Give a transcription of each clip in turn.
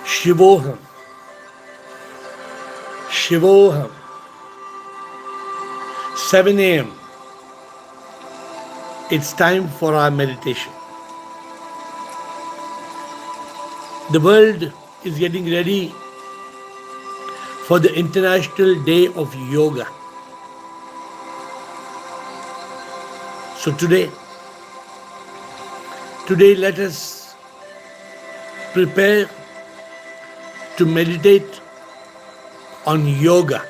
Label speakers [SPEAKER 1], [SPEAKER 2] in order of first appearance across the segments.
[SPEAKER 1] Shivoham, Shivoham. 7 a.m. It's time for our meditation. The world is getting ready for the International Day of Yoga. So today let us prepare to meditate on yoga,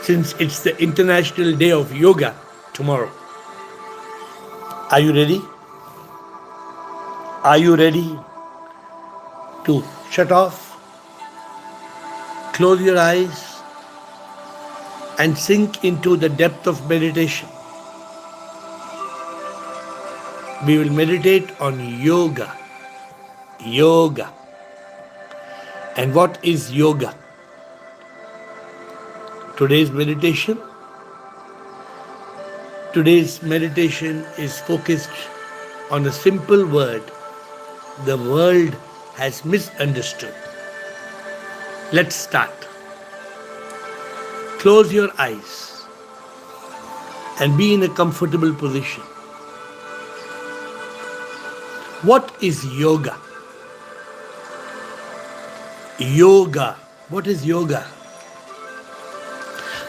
[SPEAKER 1] since it's the International Day of Yoga tomorrow. Are you ready? Are you ready to shut off, close your eyes, and sink into the depth of meditation? We will meditate on yoga. Yoga. And what is yoga? Today's meditation is focused on a simple word the world has misunderstood. Let's start. Close your eyes and be in a comfortable position. What is yoga? Yoga. What is yoga?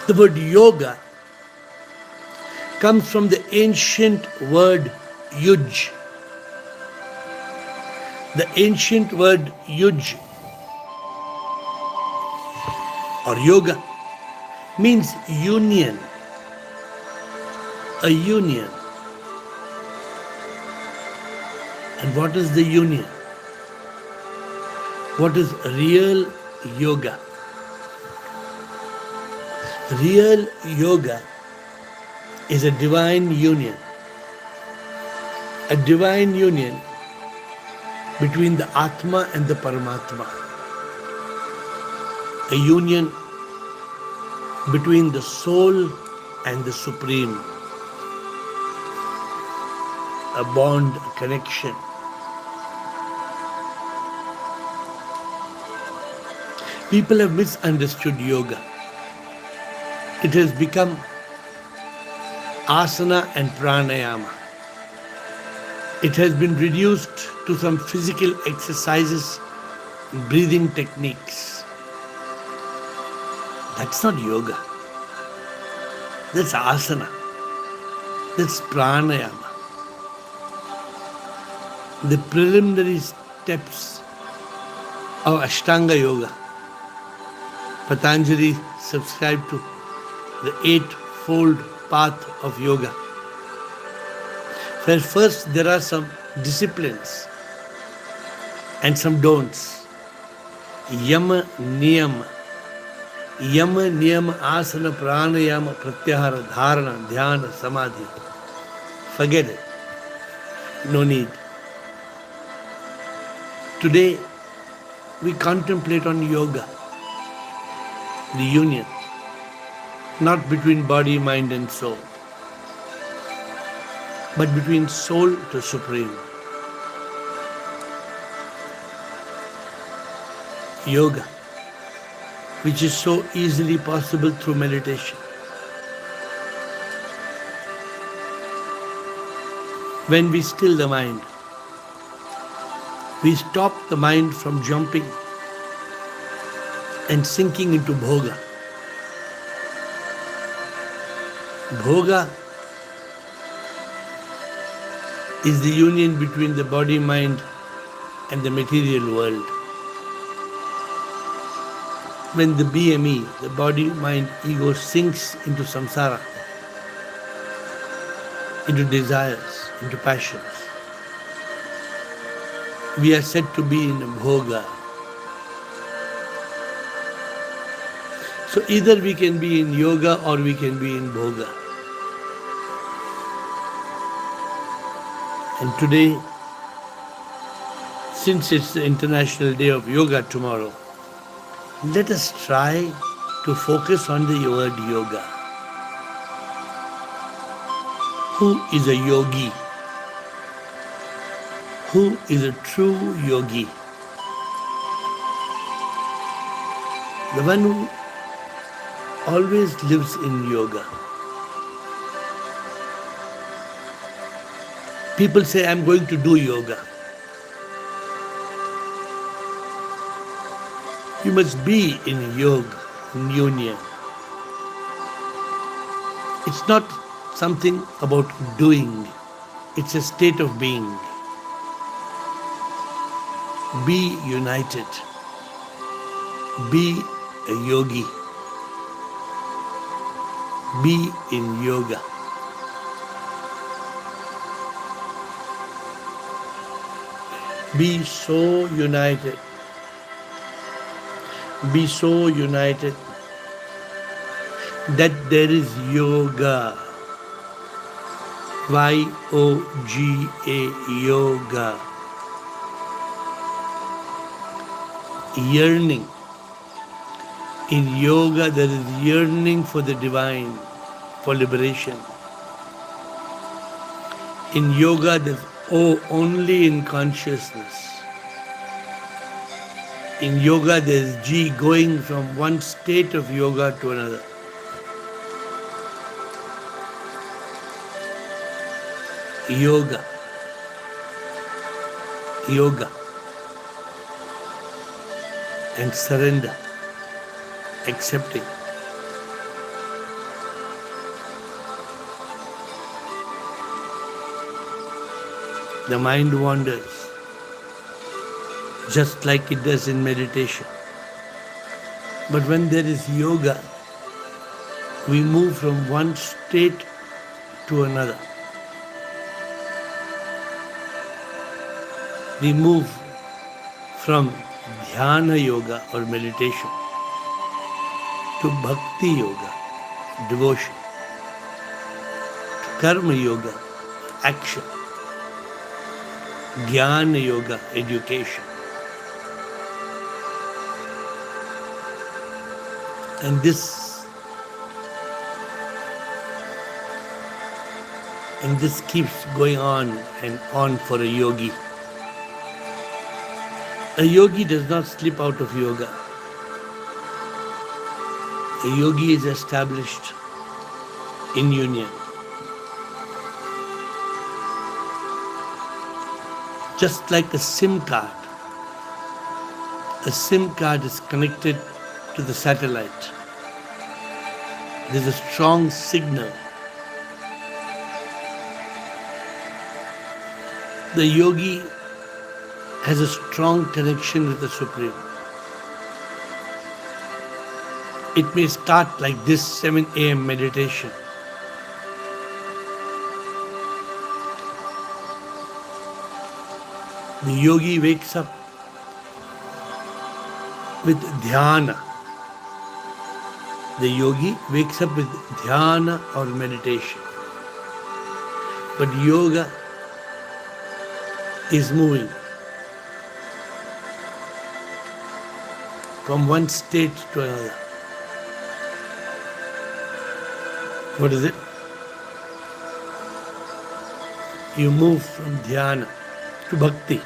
[SPEAKER 1] The word yoga comes from the ancient word yuj. The ancient word yuj or yoga means union. A union. And what is the union? What is real yoga? Real yoga is a divine union. A divine union between the Atma and the Paramatma. A union between the soul and the Supreme. A bond, a connection. People have misunderstood yoga. It has become asana and pranayama. It has been reduced to some physical exercises, breathing techniques. That's not yoga. That's asana. That's pranayama. The preliminary steps of Ashtanga Yoga. Patanjali subscribed to the eightfold path of yoga. Where first there are some disciplines and some don'ts. Yama, niyama. Yama, niyama, asana, pranayama, pratyahara, dharana, dhyana, samadhi. Forget it. No need. Today, we contemplate on yoga, the union, not between body, mind and soul, but between soul to Supreme. Yoga, which is so easily possible through meditation. When we still the mind, we stop the mind from jumping and sinking into bhoga. Bhoga is the union between the body, mind and the material world. When the BME, the body, mind, ego sinks into samsara, into desires, into passions, we are said to be in bhoga. So either we can be in yoga or we can be in bhoga. And today, since it's the International Day of Yoga tomorrow, let us try to focus on the word yoga. Who is a yogi? Who is a true yogi? the one who always lives in yoga. People say, I'm going to do yoga. You must be in yoga, in union. It's not something about doing, it's a state of being. Be united. Be a yogi. Be in yoga. Be so united. Be so united that there is yoga. Y-O-G-A, yoga. Yearning. In yoga, there is yearning for the divine, for liberation. In yoga, there's only in consciousness. In yoga, there's G, going from one state of yoga to another. Yoga. Yoga. And surrender. Accepting. The mind wanders, just like it does in meditation. But when there is yoga, we move from one state to another. We move from dhyana yoga or meditation to bhakti yoga, devotion, to karma yoga, action, jnana yoga, education. And this keeps going on and on for a yogi. A yogi does not slip out of yoga. A yogi is established in union. Just like a SIM card. A SIM card is connected to the satellite. There is a strong signal. The yogi has a strong connection with the Supreme. It may start like this 7 a.m. meditation. The yogi wakes up with dhyana. The yogi wakes up with dhyana or meditation. But yoga is moving from one state to another. What is it? You move from dhyana to bhakti.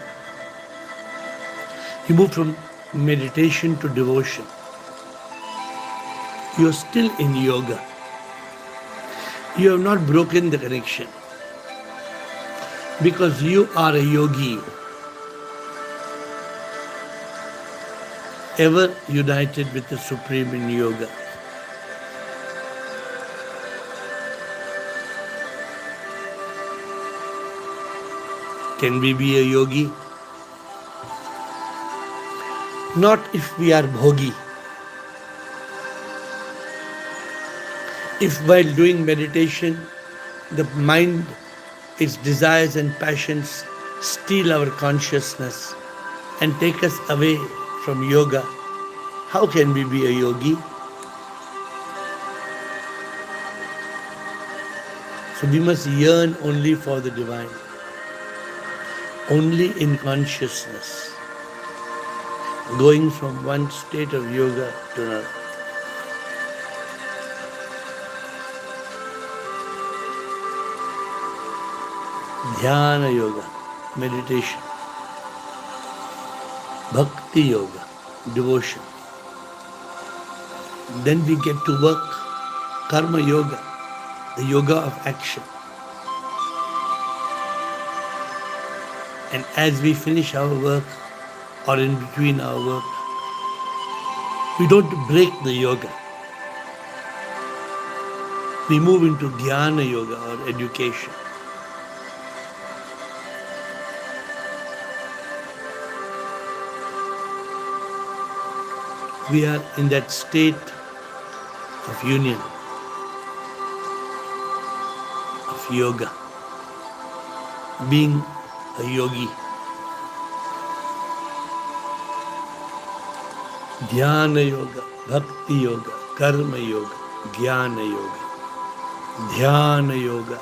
[SPEAKER 1] You move from meditation to devotion. You are still in yoga. You have not broken the connection. Because you are a yogi, ever united with the Supreme in yoga. Can we be a yogi? Not if we are bhogi. If while doing meditation, the mind, its desires and passions steal our consciousness and take us away from yoga, how can we be a yogi? So we must yearn only for the divine, only in consciousness, going from one state of yoga to another. Dhyana yoga, meditation. Bhakti yoga, devotion. Then we get to work, karma yoga, the yoga of action. And as we finish our work or in between our work, we don't break the yoga. We move into dhyana yoga or education. We are in that state of union, of yoga, being a yogi. Dhyana yoga, bhakti yoga, karma yoga, jnana yoga, dhyana yoga,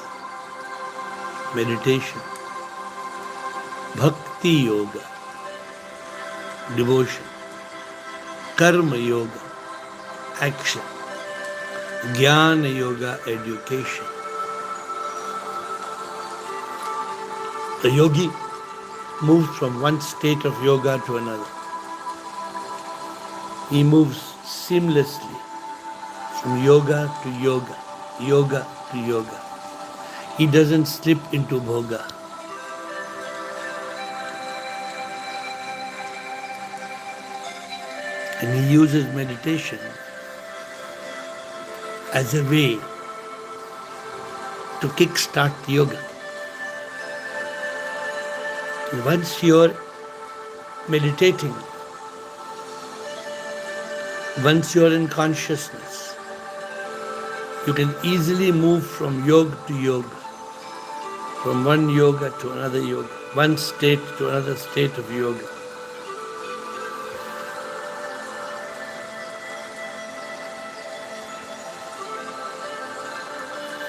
[SPEAKER 1] meditation, bhakti yoga, devotion, karma yoga, action, jnana yoga, education. The yogi moves from one state of yoga to another. He moves seamlessly from yoga to yoga, yoga to yoga. He doesn't slip into bhoga. And he uses meditation as a way to kickstart yoga. And once you're meditating, once you're in consciousness, you can easily move from yoga to yoga, from one yoga to another yoga, one state to another state of yoga.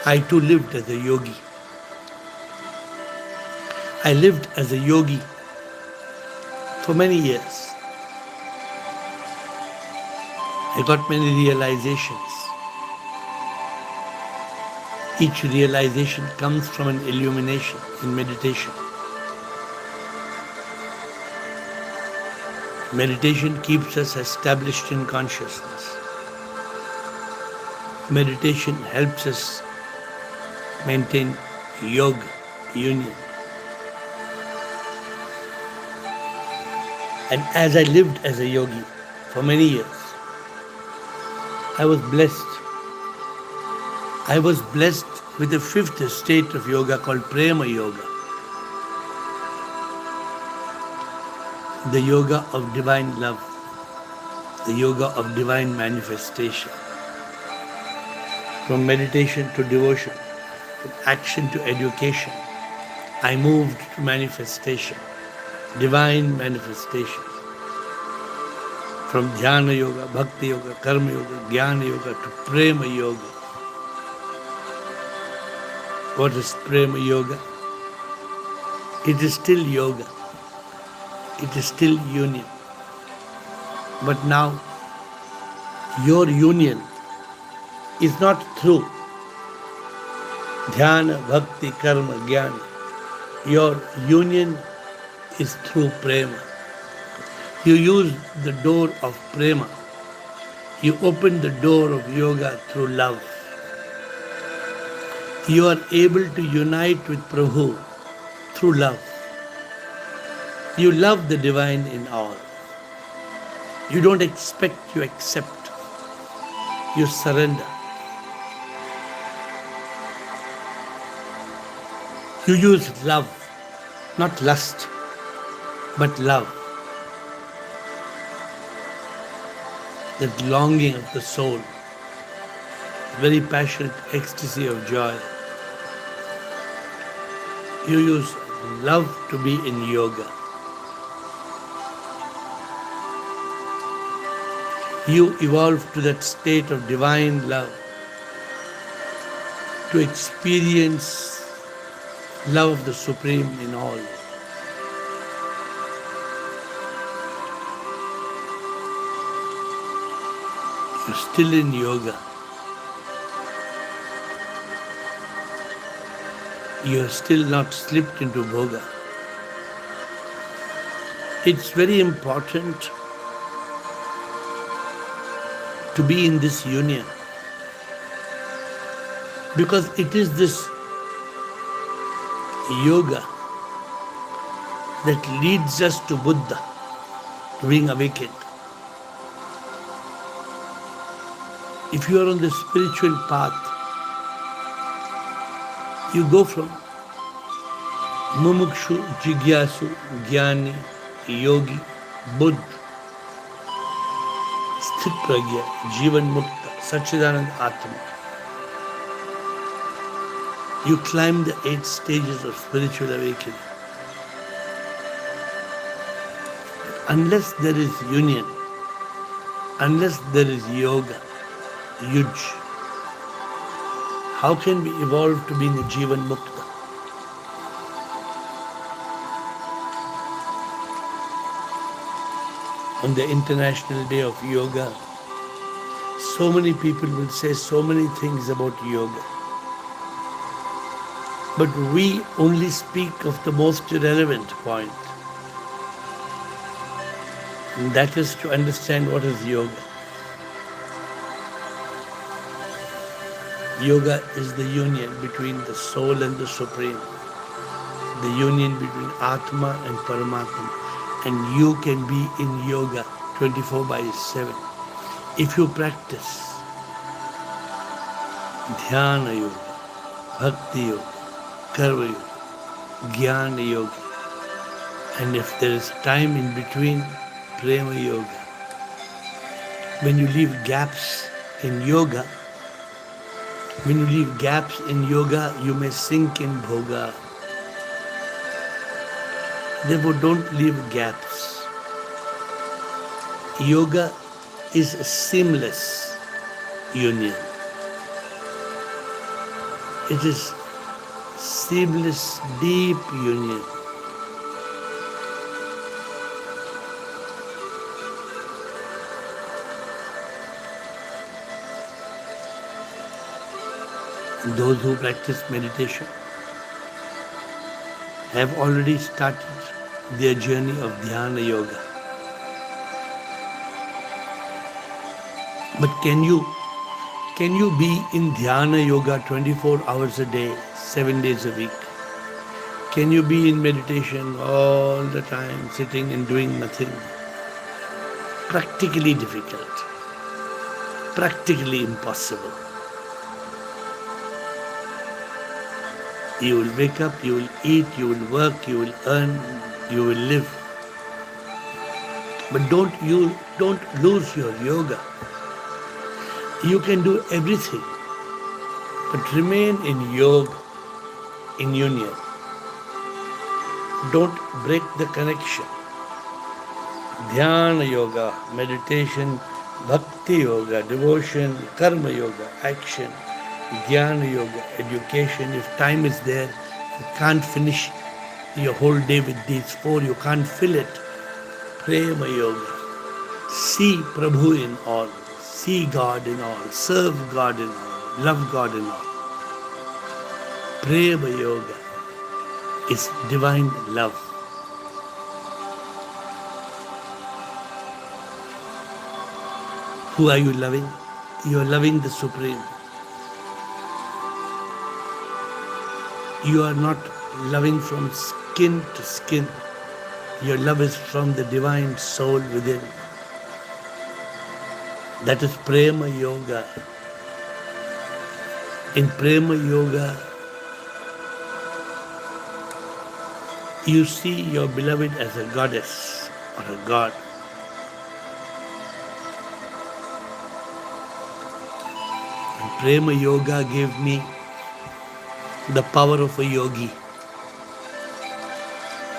[SPEAKER 1] I too lived as a yogi. I lived as a yogi for many years. I got many realizations. Each realization comes from an illumination in meditation. Meditation keeps us established in consciousness. Meditation helps us maintain yoga, union. And as I lived as a yogi for many years, I was blessed. I was blessed with the fifth state of yoga called prema yoga. The yoga of divine love, the yoga of divine manifestation. From meditation to devotion, from action to education, I moved to manifestation, divine manifestation. From jnana yoga, bhakti yoga, karma yoga, jnana yoga to prema yoga. What is prema yoga? It is still yoga. It is still union. But now, your union is not through dhyana, bhakti, karma, jnana. Your union is through prema. You use the door of prema. You open the door of yoga through love. You are able to unite with Prabhu through love. You love the divine in all. You don't expect, you accept. You surrender. You use love, not lust, but love. That longing of the soul, very passionate ecstasy of joy. You use love to be in yoga. You evolve to that state of divine love, to experience love of the Supreme in all. You're still in yoga. You're still not slipped into bhoga. It's very important to be in this union. Because it is this yoga that leads us to Buddha, to being awakened. If you are on the spiritual path, you go from Mumukshu, Jigyasu, Jnani, Yogi, Buddha, Sthit Pragya, Jivan Mukta, Satchidanand Atman. You climb the 8 stages of spiritual awakening. Unless there is union, unless there is yoga, yuj, how can we evolve to being a Jivan Mukta? On the International Day of Yoga, so many people will say so many things about yoga. But we only speak of the most relevant point. And that is to understand what is yoga. Yoga is the union between the soul and the Supreme, the union between Atma and Paramatma. And you can be in yoga 24/7 if you practice Dhyana Yoga, Bhakti Yoga, Karma Yoga, Jnana Yoga, and if there is time in between, Prema Yoga. When you leave gaps in yoga, you may sink in bhoga. Therefore, don't leave gaps. Yoga is a seamless union. It is seamless, deep union. Those who practice meditation have already started their journey of Dhyana Yoga. But can you be in Dhyana Yoga 24 hours a day, 7 days a week? Can you be in meditation all the time, sitting and doing nothing? Practically difficult, practically impossible. You will wake up, you will eat, you will work, you will earn, you will live. But don't lose your yoga. You can do everything, but remain in yoga, in union. Don't break the connection. Dhyana Yoga, meditation, Bhakti Yoga, devotion, Karma Yoga, action, Jnana Yoga, education. If time is there, you can't finish your whole day with these 4. You can't fill it. Prema Yoga. See Prabhu in all. See God in all. Serve God in all. Love God in all. Prema Yoga is divine love. Who are you loving? You are loving the Supreme. You are not loving from skin to skin. Your love is from the divine soul within. That is Prema Yoga. In Prema Yoga, you see your beloved as a goddess or a god. And Prema Yoga gave me the power of a yogi.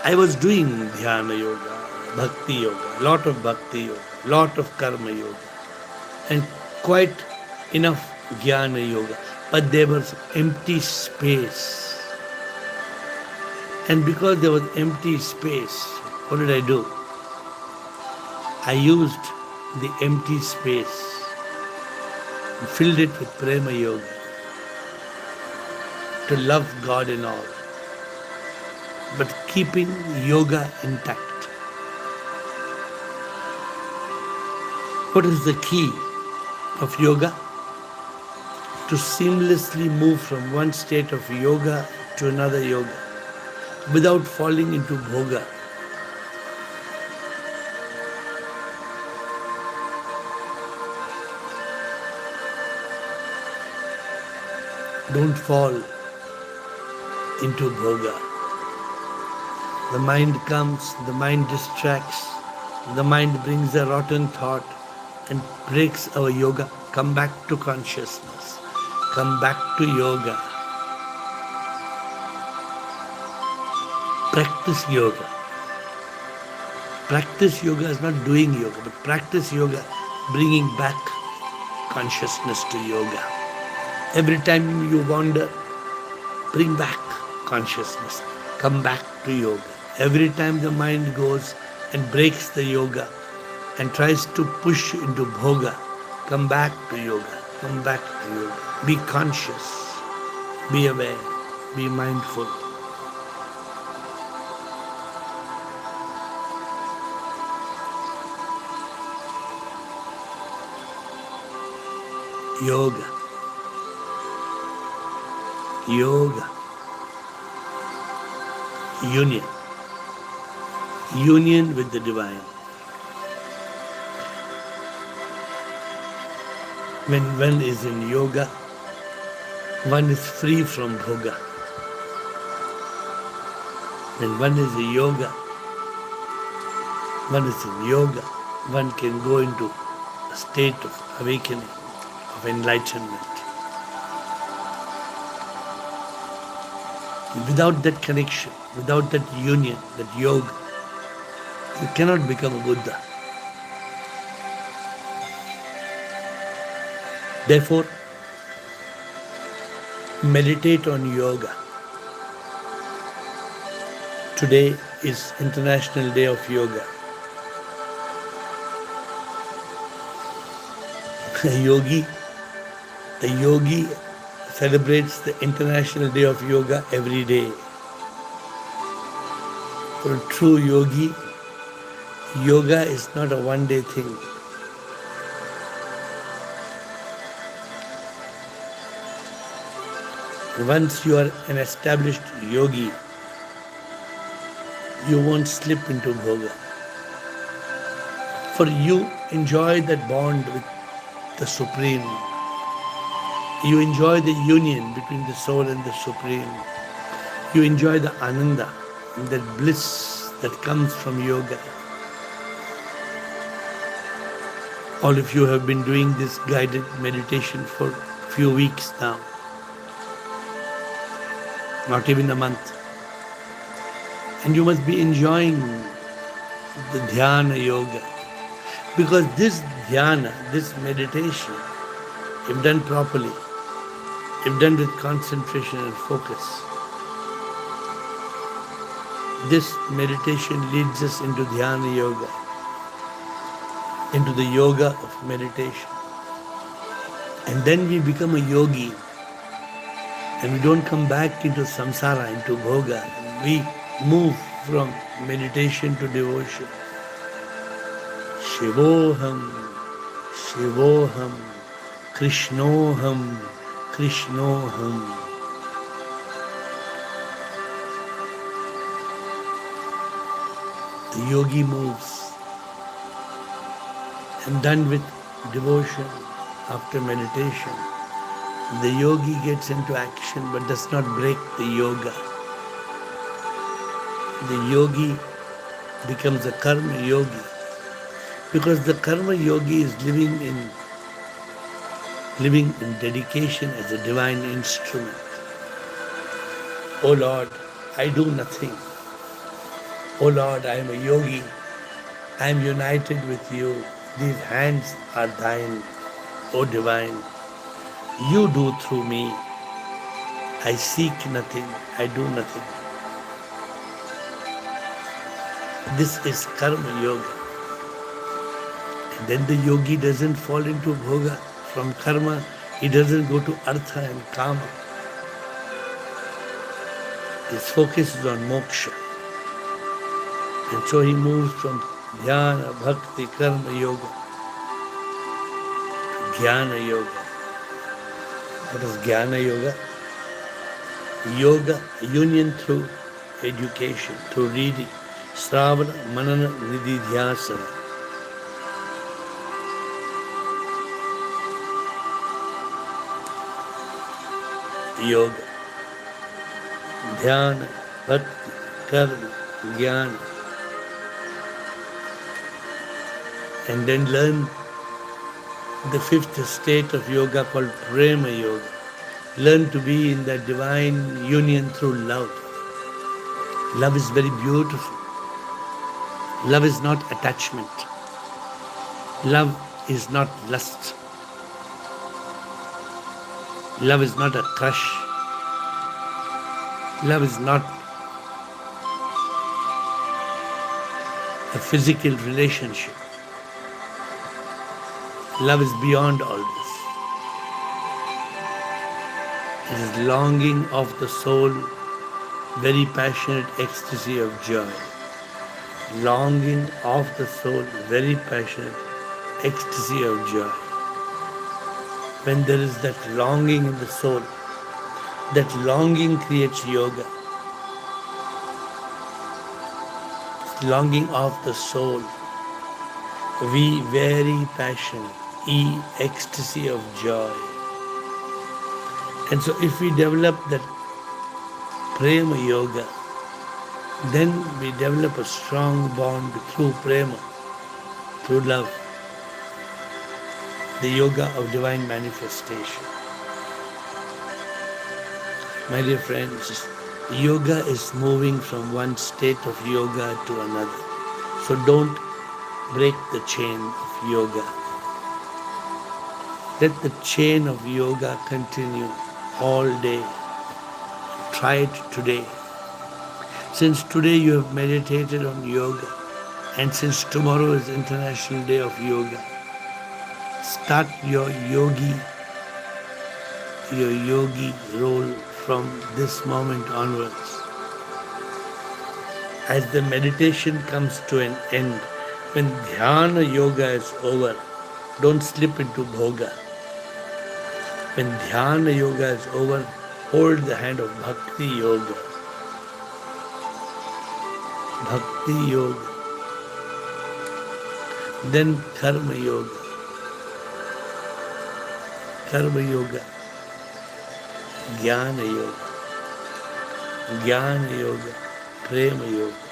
[SPEAKER 1] I was doing Dhyana Yoga, Bhakti Yoga, lot of Bhakti Yoga, lot of Karma Yoga, and quite enough Jnana Yoga. But there was empty space. And because there was empty space, what did I do? I used the empty space and filled it with Prema Yoga. To love God in all, but keeping yoga intact. What is the key of yoga, to seamlessly move from one state of yoga to another yoga without falling into bhoga. Don't fall into bhoga. The mind comes, the mind distracts, the mind brings a rotten thought and breaks our yoga. Come back to consciousness. Come back to yoga. Practice yoga. Practice yoga is not doing yoga, but practice yoga, bringing back consciousness to yoga. Every time you wander, bring back consciousness. Come back to yoga. Every time the mind goes and breaks the yoga and tries to push into bhoga, come back to yoga. Come back to yoga. Be conscious. Be aware. Be mindful. Yoga. Yoga. Union. Union with the divine. When one is in yoga, one is free from bhoga. When one is in yoga, one can go into a state of awakening, of enlightenment. Without that connection, without that union, that yoga, you cannot become a Buddha. Therefore, meditate on yoga. Today is International Day of Yoga. A yogi celebrates the International Day of Yoga every day. For a true yogi, yoga is not a one-day thing. Once you are an established yogi, you won't slip into bhoga. For you enjoy that bond with the Supreme. You enjoy the union between the soul and the Supreme. You enjoy the ananda and that bliss that comes from yoga. All of you have been doing this guided meditation for a few weeks now. Not even a month. And you must be enjoying the dhyana yoga. Because this dhyana, this meditation, if done properly, if done with concentration and focus, this meditation leads us into dhyana yoga, into the yoga of meditation. And then we become a yogi. And we don't come back into samsara, into bhoga. We move from meditation to devotion. Shivoham, Shivoham, Krishnoham, Krishnoham. The yogi moves, and done with devotion after meditation. The yogi gets into action but does not break the yoga. The yogi becomes a karma yogi because the karma yogi is living in dedication as a divine instrument. Oh Lord, I do nothing. Oh Lord, I am a yogi. I am united with you. These hands are thine, O divine. You do through me. I seek nothing. I do nothing. This is karma yoga. And then the yogi doesn't fall into bhoga. From karma, he doesn't go to artha and kama. His focus is on moksha. And so he moves from dhyana, bhakti, karma, yoga to Jnana Yoga. What is Jnana Yoga? Yoga, union through education, through reading. Sravana, Manana, Nididhyasana. Yoga, Dhyana, Bhakti, Karma, Jnana. And then learn the fifth state of yoga called Prema Yoga. Learn to be in that divine union through love. Love is very beautiful. Love is not attachment. Love is not lust. Love is not a crush. Love is not a physical relationship. Love is beyond all this. It is longing of the soul, very passionate ecstasy of joy. Longing of the soul, very passionate ecstasy of joy. When there is that longing in the soul, that longing creates yoga. Longing of the soul, we very passionate, ecstasy of joy. And so if we develop that Prema Yoga, then we develop a strong bond through Prema, through love, the yoga of divine manifestation. My dear friends, yoga is moving from one state of yoga to another. So don't break the chain of yoga. Let the chain of yoga continue all day. Try it today. Since today you have meditated on yoga, and since tomorrow is International Day of Yoga, start your yogi role from this moment onwards. As the meditation comes to an end, when Dhyana Yoga is over, don't slip into Bhoga. When Dhyana Yoga is over, hold the hand of Bhakti Yoga. Bhakti Yoga. Then Karma Yoga. Karma Yoga. Jnana Yoga. Jnana Yoga. Prema Yoga.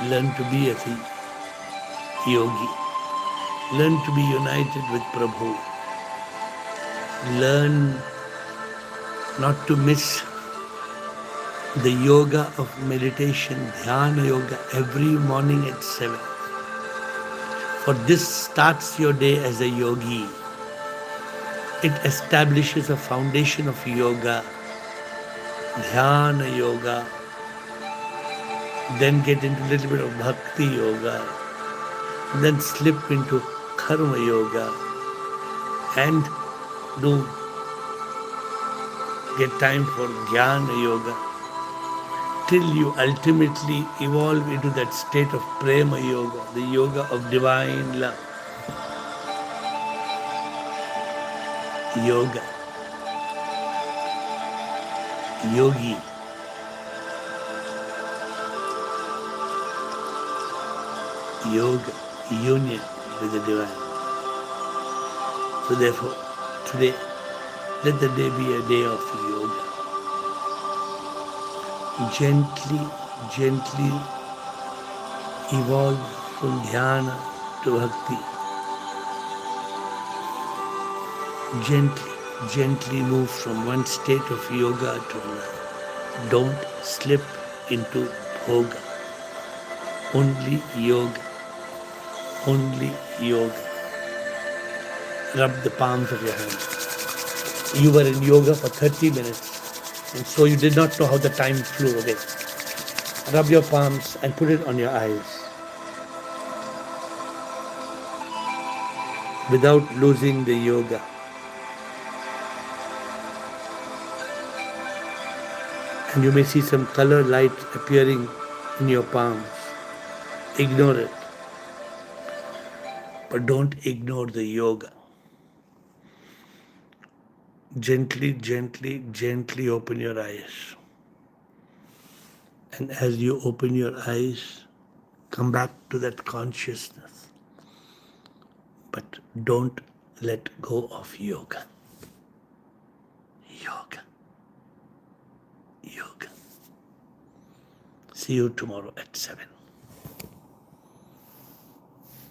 [SPEAKER 1] Learn to be a yogi. Learn to be united with Prabhu. Learn not to miss the yoga of meditation, Dhyana Yoga, every morning at 7. For this starts your day as a yogi. It establishes a foundation of yoga, Dhyana Yoga. Then get into a little bit of Bhakti Yoga. Then slip into Karma Yoga. And get time for Jnana Yoga. Till you ultimately evolve into that state of Prema Yoga, the yoga of divine love. Yoga. Yogi. Yoga, union with the divine. So therefore, today, let the day be a day of yoga. Gently evolve from dhyana to bhakti. Gently move from one state of yoga to another. Don't slip into bhoga. Only yoga. Only yoga. Rub the palms of your hands. You were in yoga for 30 minutes, and so you did not know how the time flew away. Rub your palms and put it on your eyes without losing the yoga. And you may see some color light appearing in your palms. Ignore it. But don't ignore the yoga. Gently, gently, gently open your eyes. And as you open your eyes, come back to that consciousness. But don't let go of yoga. Yoga. Yoga. See you tomorrow at 7.